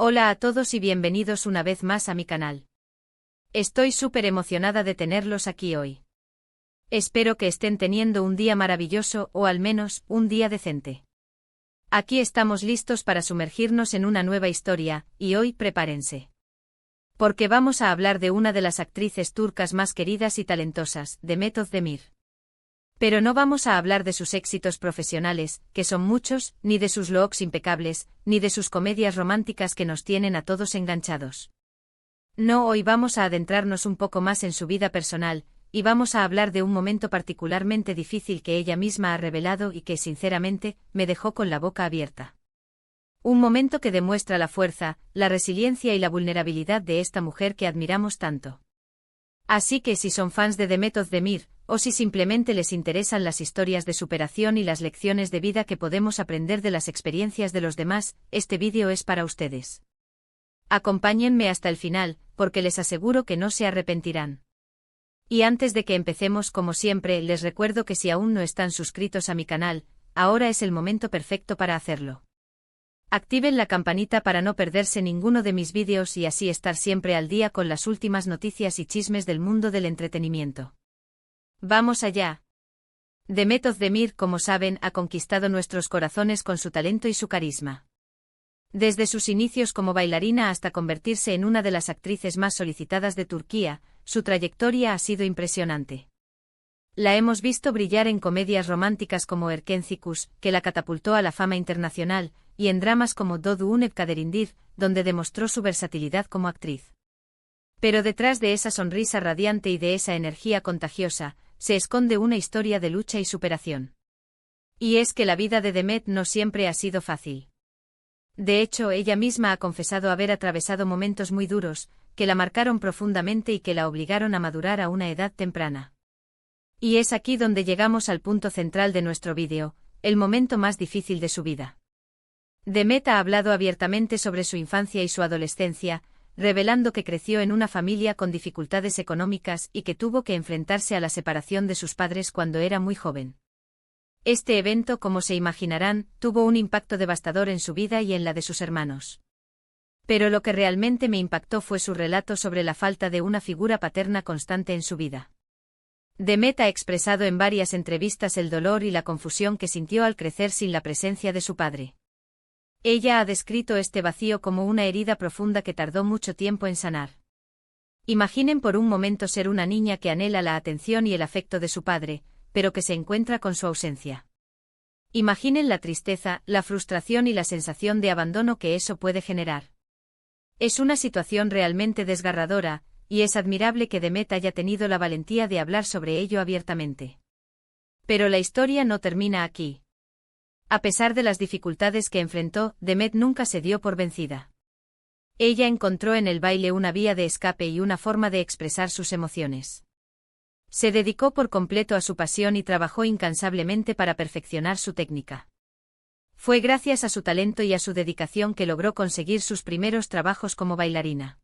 Hola a todos y bienvenidos una vez más a mi canal. Estoy súper emocionada de tenerlos aquí hoy. Espero que estén teniendo un día maravilloso o al menos un día decente. Aquí estamos listos para sumergirnos en una nueva historia, y hoy prepárense. Porque vamos a hablar de una de las actrices turcas más queridas y talentosas, Demet Özdemir. Pero no vamos a hablar de sus éxitos profesionales, que son muchos, ni de sus looks impecables, ni de sus comedias románticas que nos tienen a todos enganchados. No, hoy vamos a adentrarnos un poco más en su vida personal, y vamos a hablar de un momento particularmente difícil que ella misma ha revelado y que, sinceramente, me dejó con la boca abierta. Un momento que demuestra la fuerza, la resiliencia y la vulnerabilidad de esta mujer que admiramos tanto. Así que si son fans de Demet Özdemir, o si simplemente les interesan las historias de superación y las lecciones de vida que podemos aprender de las experiencias de los demás, este vídeo es para ustedes. Acompáñenme hasta el final, porque les aseguro que no se arrepentirán. Y antes de que empecemos, como siempre, les recuerdo que si aún no están suscritos a mi canal, ahora es el momento perfecto para hacerlo. Activen la campanita para no perderse ninguno de mis vídeos y así estar siempre al día con las últimas noticias y chismes del mundo del entretenimiento. ¡Vamos allá! Demet Özdemir, como saben, ha conquistado nuestros corazones con su talento y su carisma. Desde sus inicios como bailarina hasta convertirse en una de las actrices más solicitadas de Turquía, su trayectoria ha sido impresionante. La hemos visto brillar en comedias románticas como Erkencikus, que la catapultó a la fama internacional, y en dramas como Doğduğun Kaderindir, donde demostró su versatilidad como actriz. Pero detrás de esa sonrisa radiante y de esa energía contagiosa, se esconde una historia de lucha y superación. Y es que la vida de Demet no siempre ha sido fácil. De hecho, ella misma ha confesado haber atravesado momentos muy duros, que la marcaron profundamente y que la obligaron a madurar a una edad temprana. Y es aquí donde llegamos al punto central de nuestro vídeo, el momento más difícil de su vida. Demet ha hablado abiertamente sobre su infancia y su adolescencia, revelando que creció en una familia con dificultades económicas y que tuvo que enfrentarse a la separación de sus padres cuando era muy joven. Este evento, como se imaginarán, tuvo un impacto devastador en su vida y en la de sus hermanos. Pero lo que realmente me impactó fue su relato sobre la falta de una figura paterna constante en su vida. Demet ha expresado en varias entrevistas el dolor y la confusión que sintió al crecer sin la presencia de su padre. Ella ha descrito este vacío como una herida profunda que tardó mucho tiempo en sanar. Imaginen por un momento ser una niña que anhela la atención y el afecto de su padre, pero que se encuentra con su ausencia. Imaginen la tristeza, la frustración y la sensación de abandono que eso puede generar. Es una situación realmente desgarradora, y es admirable que Demet haya tenido la valentía de hablar sobre ello abiertamente. Pero la historia no termina aquí. A pesar de las dificultades que enfrentó, Demet nunca se dio por vencida. Ella encontró en el baile una vía de escape y una forma de expresar sus emociones. Se dedicó por completo a su pasión y trabajó incansablemente para perfeccionar su técnica. Fue gracias a su talento y a su dedicación que logró conseguir sus primeros trabajos como bailarina.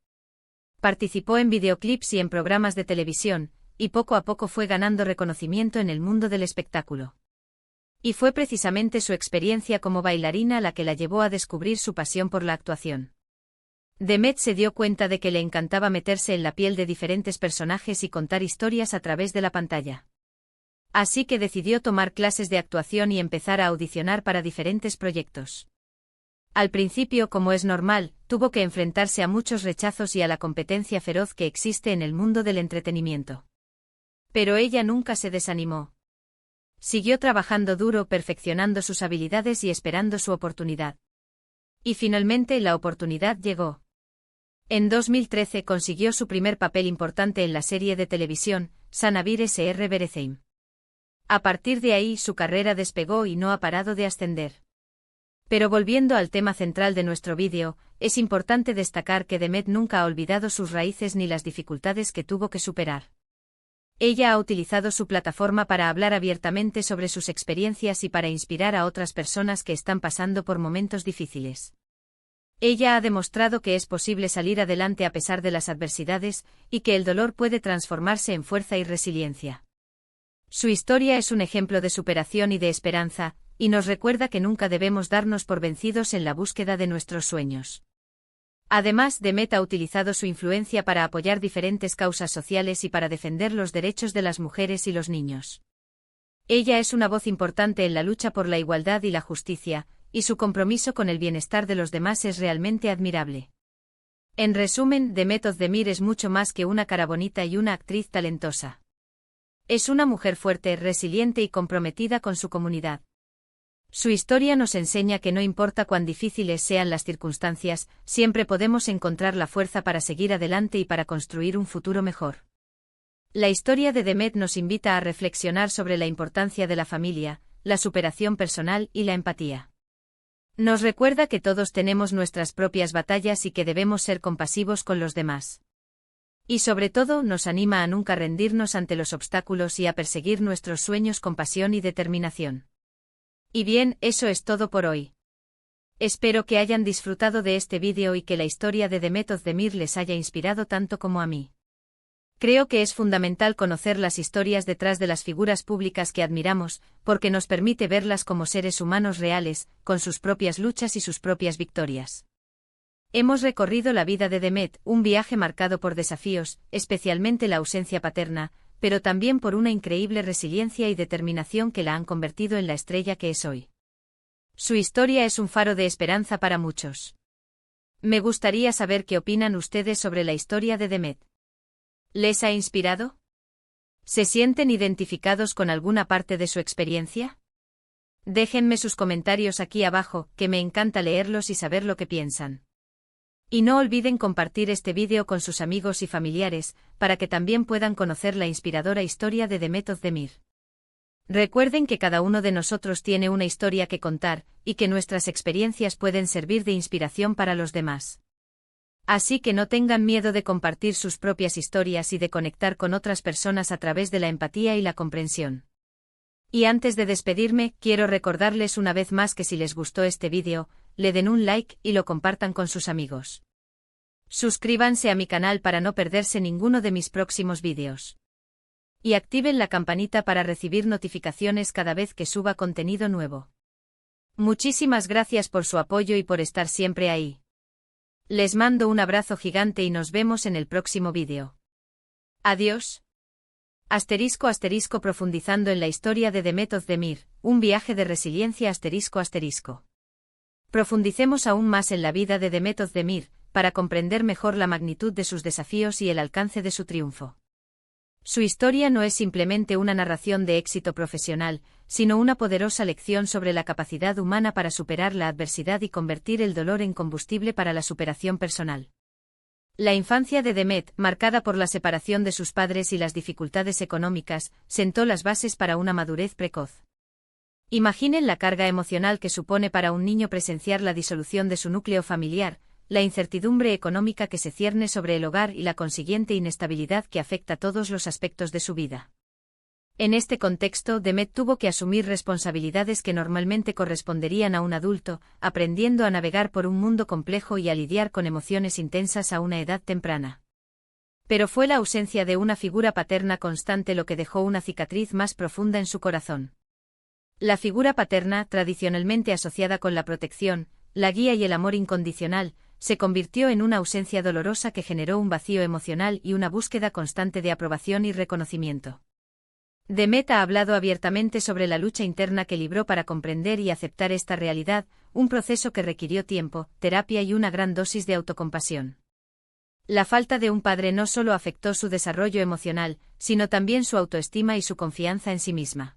Participó en videoclips y en programas de televisión, y poco a poco fue ganando reconocimiento en el mundo del espectáculo. Y fue precisamente su experiencia como bailarina la que la llevó a descubrir su pasión por la actuación. Demet se dio cuenta de que le encantaba meterse en la piel de diferentes personajes y contar historias a través de la pantalla. Así que decidió tomar clases de actuación y empezar a audicionar para diferentes proyectos. Al principio, como es normal, tuvo que enfrentarse a muchos rechazos y a la competencia feroz que existe en el mundo del entretenimiento. Pero ella nunca se desanimó. Siguió trabajando duro, perfeccionando sus habilidades y esperando su oportunidad. Y finalmente la oportunidad llegó. En 2013 consiguió su primer papel importante en la serie de televisión, Sana Bir Sr. Bereceğim. A partir de ahí su carrera despegó y no ha parado de ascender. Pero volviendo al tema central de nuestro vídeo, es importante destacar que Demet nunca ha olvidado sus raíces ni las dificultades que tuvo que superar. Ella ha utilizado su plataforma para hablar abiertamente sobre sus experiencias y para inspirar a otras personas que están pasando por momentos difíciles. Ella ha demostrado que es posible salir adelante a pesar de las adversidades, y que el dolor puede transformarse en fuerza y resiliencia. Su historia es un ejemplo de superación y de esperanza, y nos recuerda que nunca debemos darnos por vencidos en la búsqueda de nuestros sueños. Además, Demet ha utilizado su influencia para apoyar diferentes causas sociales y para defender los derechos de las mujeres y los niños. Ella es una voz importante en la lucha por la igualdad y la justicia, y su compromiso con el bienestar de los demás es realmente admirable. En resumen, Demet Özdemir es mucho más que una cara bonita y una actriz talentosa. Es una mujer fuerte, resiliente y comprometida con su comunidad. Su historia nos enseña que no importa cuán difíciles sean las circunstancias, siempre podemos encontrar la fuerza para seguir adelante y para construir un futuro mejor. La historia de Demet nos invita a reflexionar sobre la importancia de la familia, la superación personal y la empatía. Nos recuerda que todos tenemos nuestras propias batallas y que debemos ser compasivos con los demás. Y sobre todo nos anima a nunca rendirnos ante los obstáculos y a perseguir nuestros sueños con pasión y determinación. Y bien, eso es todo por hoy. Espero que hayan disfrutado de este vídeo y que la historia de Demet Özdemir les haya inspirado tanto como a mí. Creo que es fundamental conocer las historias detrás de las figuras públicas que admiramos, porque nos permite verlas como seres humanos reales, con sus propias luchas y sus propias victorias. Hemos recorrido la vida de Demet, un viaje marcado por desafíos, especialmente la ausencia paterna, pero también por una increíble resiliencia y determinación que la han convertido en la estrella que es hoy. Su historia es un faro de esperanza para muchos. Me gustaría saber qué opinan ustedes sobre la historia de Demet. ¿Les ha inspirado? ¿Se sienten identificados con alguna parte de su experiencia? Déjenme sus comentarios aquí abajo, que me encanta leerlos y saber lo que piensan. Y no olviden compartir este vídeo con sus amigos y familiares, para que también puedan conocer la inspiradora historia de Demet Özdemir. Recuerden que cada uno de nosotros tiene una historia que contar, y que nuestras experiencias pueden servir de inspiración para los demás. Así que no tengan miedo de compartir sus propias historias y de conectar con otras personas a través de la empatía y la comprensión. Y antes de despedirme, quiero recordarles una vez más que si les gustó este vídeo, le den un like y lo compartan con sus amigos. Suscríbanse a mi canal para no perderse ninguno de mis próximos vídeos. Y activen la campanita para recibir notificaciones cada vez que suba contenido nuevo. Muchísimas gracias por su apoyo y por estar siempre ahí. Les mando un abrazo gigante y nos vemos en el próximo vídeo. Adiós. *** profundizando en la historia de Demet Özdemir, un viaje de resiliencia ***. Profundicemos aún más en la vida de Demet Özdemir, para comprender mejor la magnitud de sus desafíos y el alcance de su triunfo. Su historia no es simplemente una narración de éxito profesional, sino una poderosa lección sobre la capacidad humana para superar la adversidad y convertir el dolor en combustible para la superación personal. La infancia de Demet, marcada por la separación de sus padres y las dificultades económicas, sentó las bases para una madurez precoz. Imaginen la carga emocional que supone para un niño presenciar la disolución de su núcleo familiar, la incertidumbre económica que se cierne sobre el hogar y la consiguiente inestabilidad que afecta todos los aspectos de su vida. En este contexto, Demet tuvo que asumir responsabilidades que normalmente corresponderían a un adulto, aprendiendo a navegar por un mundo complejo y a lidiar con emociones intensas a una edad temprana. Pero fue la ausencia de una figura paterna constante lo que dejó una cicatriz más profunda en su corazón. La figura paterna, tradicionalmente asociada con la protección, la guía y el amor incondicional, se convirtió en una ausencia dolorosa que generó un vacío emocional y una búsqueda constante de aprobación y reconocimiento. Demet ha hablado abiertamente sobre la lucha interna que libró para comprender y aceptar esta realidad, un proceso que requirió tiempo, terapia y una gran dosis de autocompasión. La falta de un padre no solo afectó su desarrollo emocional, sino también su autoestima y su confianza en sí misma.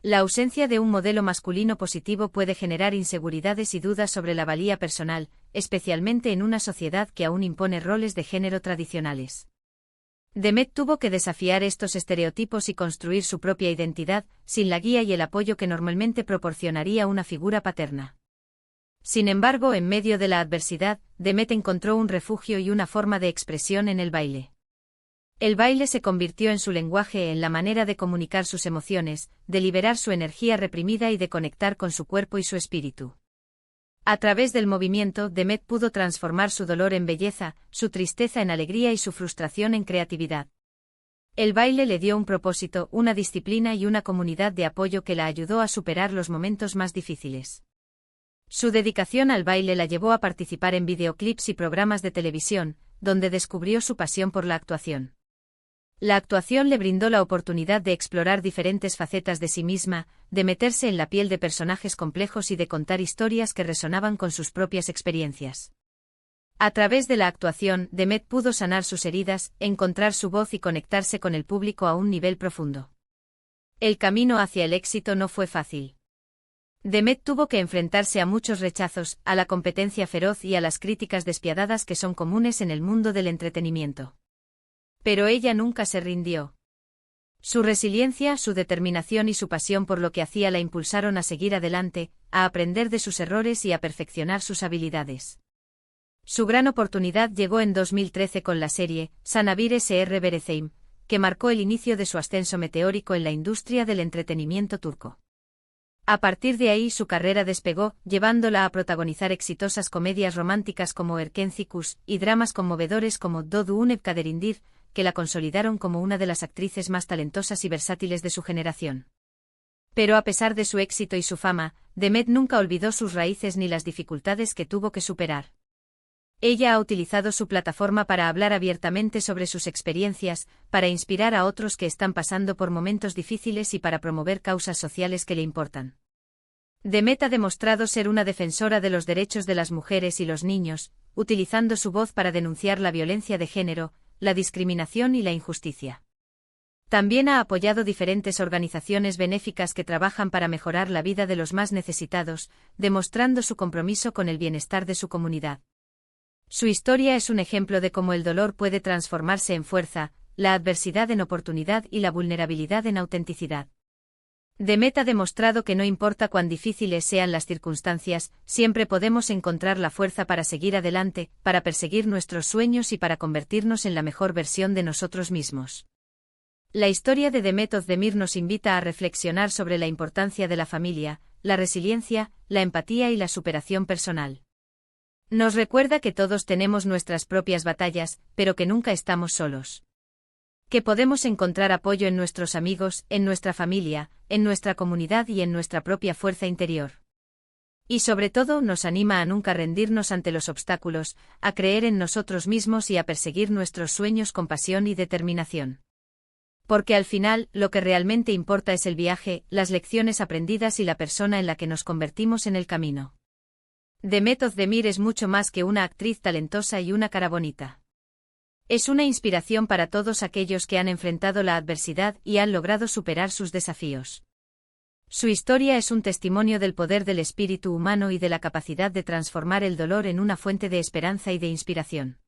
La ausencia de un modelo masculino positivo puede generar inseguridades y dudas sobre la valía personal, especialmente en una sociedad que aún impone roles de género tradicionales. Demet tuvo que desafiar estos estereotipos y construir su propia identidad, sin la guía y el apoyo que normalmente proporcionaría una figura paterna. Sin embargo, en medio de la adversidad, Demet encontró un refugio y una forma de expresión en el baile. El baile se convirtió en su lenguaje, en la manera de comunicar sus emociones, de liberar su energía reprimida y de conectar con su cuerpo y su espíritu. A través del movimiento, Demet pudo transformar su dolor en belleza, su tristeza en alegría y su frustración en creatividad. El baile le dio un propósito, una disciplina y una comunidad de apoyo que la ayudó a superar los momentos más difíciles. Su dedicación al baile la llevó a participar en videoclips y programas de televisión, donde descubrió su pasión por la actuación. La actuación le brindó la oportunidad de explorar diferentes facetas de sí misma, de meterse en la piel de personajes complejos y de contar historias que resonaban con sus propias experiencias. A través de la actuación, Demet pudo sanar sus heridas, encontrar su voz y conectarse con el público a un nivel profundo. El camino hacia el éxito no fue fácil. Demet tuvo que enfrentarse a muchos rechazos, a la competencia feroz y a las críticas despiadadas que son comunes en el mundo del entretenimiento. Pero ella nunca se rindió. Su resiliencia, su determinación y su pasión por lo que hacía la impulsaron a seguir adelante, a aprender de sus errores y a perfeccionar sus habilidades. Su gran oportunidad llegó en 2013 con la serie Sanabir Sr. Berezeim, que marcó el inicio de su ascenso meteórico en la industria del entretenimiento turco. A partir de ahí su carrera despegó, llevándola a protagonizar exitosas comedias románticas como Erkencikus y dramas conmovedores como Doğduğun Kaderindir, que la consolidaron como una de las actrices más talentosas y versátiles de su generación. Pero a pesar de su éxito y su fama, Demet nunca olvidó sus raíces ni las dificultades que tuvo que superar. Ella ha utilizado su plataforma para hablar abiertamente sobre sus experiencias, para inspirar a otros que están pasando por momentos difíciles y para promover causas sociales que le importan. Demet ha demostrado ser una defensora de los derechos de las mujeres y los niños, utilizando su voz para denunciar la violencia de género, la discriminación y la injusticia. También ha apoyado diferentes organizaciones benéficas que trabajan para mejorar la vida de los más necesitados, demostrando su compromiso con el bienestar de su comunidad. Su historia es un ejemplo de cómo el dolor puede transformarse en fuerza, la adversidad en oportunidad y la vulnerabilidad en autenticidad. Demet ha demostrado que no importa cuán difíciles sean las circunstancias, siempre podemos encontrar la fuerza para seguir adelante, para perseguir nuestros sueños y para convertirnos en la mejor versión de nosotros mismos. La historia de Demet Özdemir nos invita a reflexionar sobre la importancia de la familia, la resiliencia, la empatía y la superación personal. Nos recuerda que todos tenemos nuestras propias batallas, pero que nunca estamos solos. Que podemos encontrar apoyo en nuestros amigos, en nuestra familia, en nuestra comunidad y en nuestra propia fuerza interior. Y sobre todo nos anima a nunca rendirnos ante los obstáculos, a creer en nosotros mismos y a perseguir nuestros sueños con pasión y determinación. Porque al final, lo que realmente importa es el viaje, las lecciones aprendidas y la persona en la que nos convertimos en el camino. Demet Özdemir es mucho más que una actriz talentosa y una cara bonita. Es una inspiración para todos aquellos que han enfrentado la adversidad y han logrado superar sus desafíos. Su historia es un testimonio del poder del espíritu humano y de la capacidad de transformar el dolor en una fuente de esperanza y de inspiración.